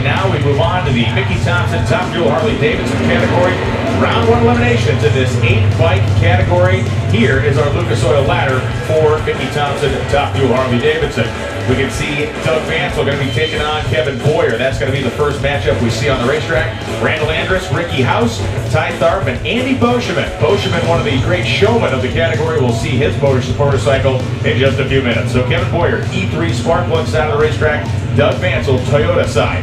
So now we move on to the Mickey Thompson Top Fuel Harley Davidson category. Round 1 eliminations in this 8-bike category. Here is our Lucas Oil ladder for Mickey Thompson Top Fuel Harley Davidson. We can see Doug Vancil going to be taking on Kevin Boyer. That's going to be the first matchup we see on the racetrack. Randall Andrus, Ricky House, Ty Tharp, and Andy Boschman. Boschman, one of the great showmen of the category. We'll see his motorcycle in just a few minutes. So Kevin Boyer, E3 Sparkplug side of the racetrack. Doug Vancil, Toyota side.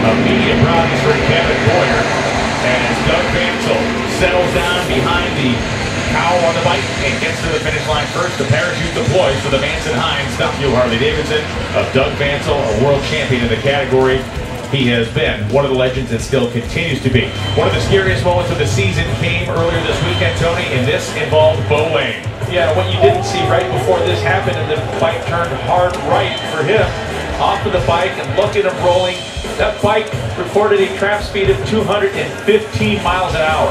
Immediate problems for Kevin Boyer as Doug Vancil settles down behind the cowl on the bike and gets to the finish line first. The parachute deploys for the Vance Hines Top Fuel Harley Davidson of Doug Vancil, a world champion in the category. He has been one of the legends and still continues to be. One of the scariest moments of the season came earlier this weekend, Tony, and this involved Bo Lane. Yeah, what you didn't see right before this happened, and the bike turned hard right for him. Off of the bike and look at him rolling. That bike recorded a trap speed of 215 miles an hour.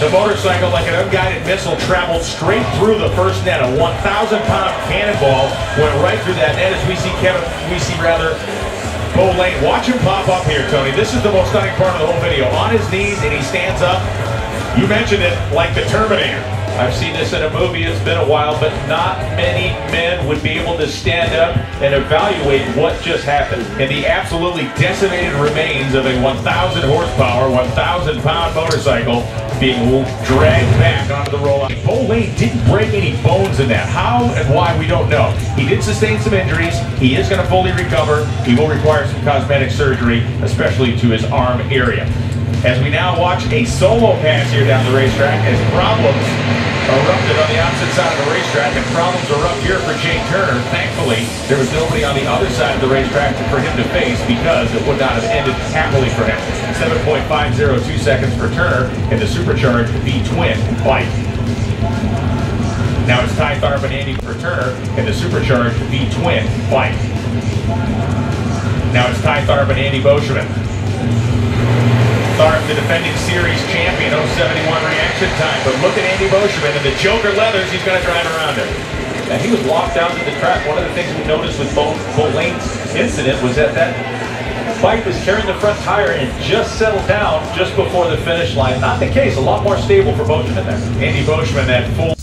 The motorcycle, like an unguided missile, traveled straight through the first net. A 1,000-pound cannonball went right through that net as we see Bo Lane. Watch him pop up here, Tony. This is the most stunning part of the whole video. On his knees, and he stands up. You mentioned it, like the Terminator. I've seen this in a movie, it's been a while, but not many men would be able to stand up and evaluate what just happened. And the absolutely decimated remains of a 1,000 horsepower, 1,000-pound motorcycle being dragged back onto the roll. Bo Lane didn't break any bones in that. How and why, we don't know. He did sustain some injuries. He is going to fully recover. He will require some cosmetic surgery, especially to his arm area. As we now watch a solo pass here down the racetrack as problems erupted on the opposite side of the racetrack, and problems erupt here for Jay Turner. Thankfully, there was nobody on the other side of the racetrack for him to face because it would not have ended happily for him. 7.502 seconds for Turner in the supercharged V-twin bike. Now it's Ty Tharp and Andy for Turner in the supercharged V-twin bike. Now it's Ty Tharp and Andy Boschman. Tharp, the defending series champion, 071 reaction time. But look at Andy Boschman and the Joker leathers he's going to drive around him. And he was locked down to the track. One of the things we noticed with Bo Lane's incident was that bike was carrying the front tire and just settled down just before the finish line. Not the case. A lot more stable for Boschman there. Andy Boschman, that full